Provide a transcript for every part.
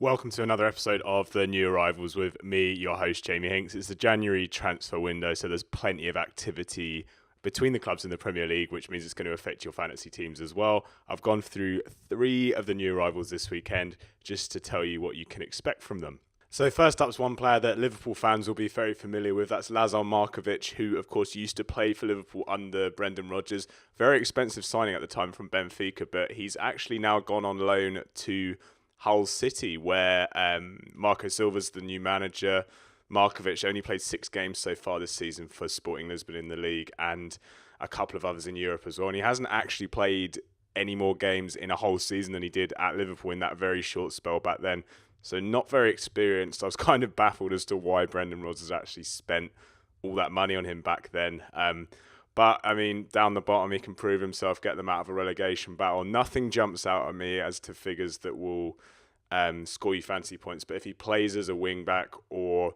Welcome to another episode of The New Arrivals with me, your host, Jamie Hinks. It's the January transfer window, so there's plenty of activity between the clubs in the Premier League, which means it's going to affect your fantasy teams as well. I've gone through 3 of the new arrivals this weekend just to tell you what you can expect from them. So first up's one player that Liverpool fans will be very familiar with. That's Lazar Markovic, who of course used to play for Liverpool under Brendan Rodgers. Very expensive signing at the time from Benfica, but he's actually now gone on loan to Hull City, where Marco Silva's the new manager. Markovic only played 6 games so far this season for Sporting Lisbon in the league and a couple of others in Europe as well. And he hasn't actually played any more games in a whole season than he did at Liverpool in that very short spell back then. So not very experienced. I was kind of baffled as to why Brendan Rodgers actually spent all that money on him back then. But, I mean, down the bottom, he can prove himself, get them out of a relegation battle. Nothing jumps out at me as to figures that will score you fancy points. But if he plays as a wing-back or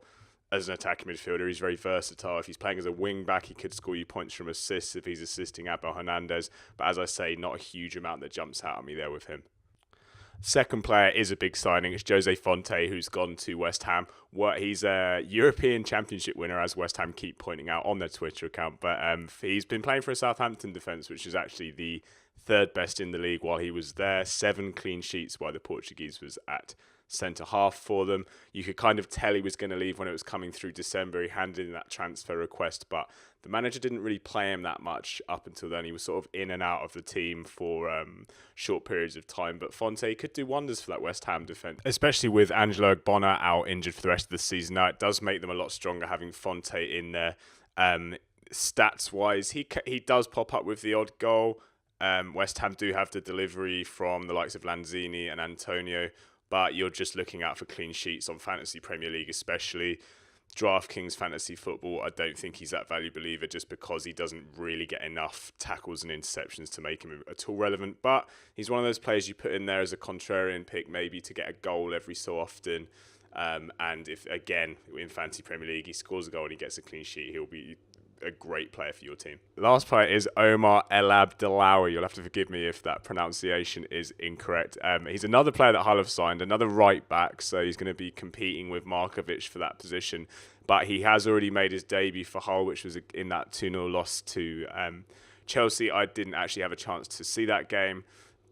as an attacking midfielder, he's very versatile. If he's playing as a wing-back, he could score you points from assists if he's assisting Abel Hernandez. But as I say, not a huge amount that jumps out at me there with him. Second player is a big signing. It's Jose Fonte, who's gone to West Ham. He's a European Championship winner, as West Ham keep pointing out on their Twitter account. But he's been playing for a Southampton defence, which is actually the third best in the league while he was there. 7 clean sheets while the Portuguese was at centre-half for them. You could kind of tell he was going to leave when it was coming through December. He handed in that transfer request, but the manager didn't really play him that much up until then. He was sort of in and out of the team for short periods of time, but Fonte could do wonders for that West Ham defence, especially with Angelo Ogbonna out injured for the rest of the season. Now, it does make them a lot stronger having Fonte in there. Stats-wise, he does pop up with the odd goal. West Ham do have the delivery from the likes of Lanzini and Antonio, but you're just looking out for clean sheets on Fantasy Premier League, especially DraftKings Fantasy Football. I don't think he's that valuable either, just because he doesn't really get enough tackles and interceptions to make him at all relevant. But he's one of those players you put in there as a contrarian pick, maybe to get a goal every so often. And if, again, in Fantasy Premier League, he scores a goal and he gets a clean sheet, he'll be a great player for your team. Last player is Omar Elabdellaoui. You'll have to forgive me if that pronunciation is incorrect. He's another player that Hull have signed, another right back, so he's going to be competing with Markovic for that position. But he has already made his debut for Hull, which was in that 2-0 loss to Chelsea. I didn't actually have a chance to see that game,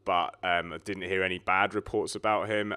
but I didn't hear any bad reports about him.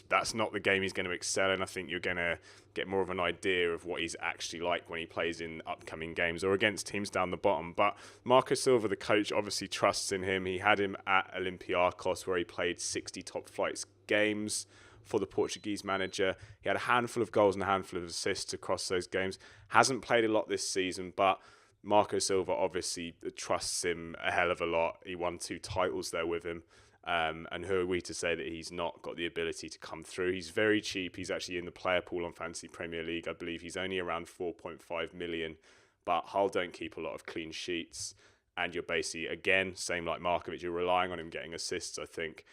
That's not the game he's going to excel in. I think you're going to get more of an idea of what he's actually like when he plays in upcoming games or against teams down the bottom. But Marco Silva, the coach, obviously trusts in him. He had him at Olympiacos, where he played 60 top flights games for the Portuguese manager. He had a handful of goals and a handful of assists across those games. Hasn't played a lot this season, but Marco Silva obviously trusts him a hell of a lot. He won 2 titles there with him. And who are we to say that he's not got the ability to come through? He's very cheap. He's actually in the player pool on Fantasy Premier League. I believe he's only around 4.5 million. But Hull don't keep a lot of clean sheets. And you're basically, again, same like Markovic, you're relying on him getting assists, I think.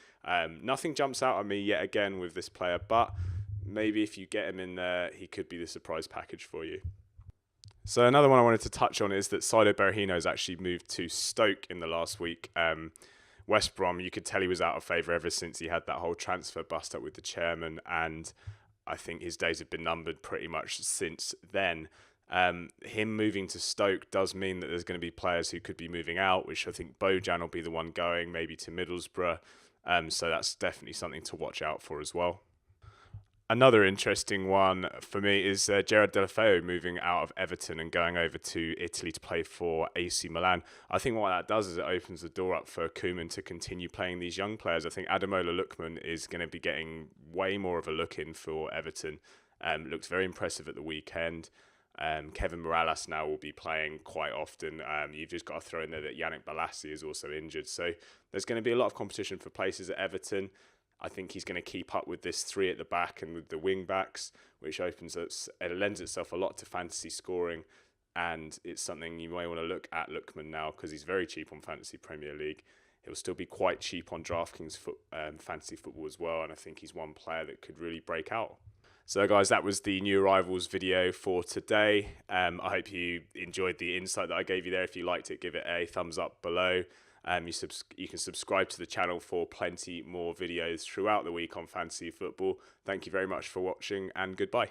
Nothing jumps out at me yet again with this player. But maybe if you get him in there, he could be the surprise package for you. So another one I wanted to touch on is that Saido Berahino has actually moved to Stoke in the last week. West Brom, you could tell he was out of favour ever since he had that whole transfer bust up with the chairman, and I think his days have been numbered pretty much since then. Him moving to Stoke does mean that there's going to be players who could be moving out, which I think Bojan will be the one going, maybe to Middlesbrough. So that's definitely something to watch out for as well. Another interesting one for me is Gerard Deulofeu moving out of Everton and going over to Italy to play for AC Milan. I think what that does is it opens the door up for Koeman to continue playing these young players. I think Ademola Lookman is going to be getting way more of a look in for Everton. Looks very impressive at the weekend. Kevin Morales now will be playing quite often. You've just got to throw in there that Yannick Bolasie is also injured. So there's going to be a lot of competition for places at Everton. I think he's going to keep up with this 3 at the back and with the wing backs, which lends itself a lot to fantasy scoring. And it's something you may want to look at Lookman now, because he's very cheap on Fantasy Premier League. He'll still be quite cheap on DraftKings Fantasy Football as well. And I think he's one player that could really break out. So guys, that was the new arrivals video for today. I hope you enjoyed the insight that I gave you there. If you liked it, give it a thumbs up below. You can subscribe to the channel for plenty more videos throughout the week on fantasy football. Thank you very much for watching, and goodbye.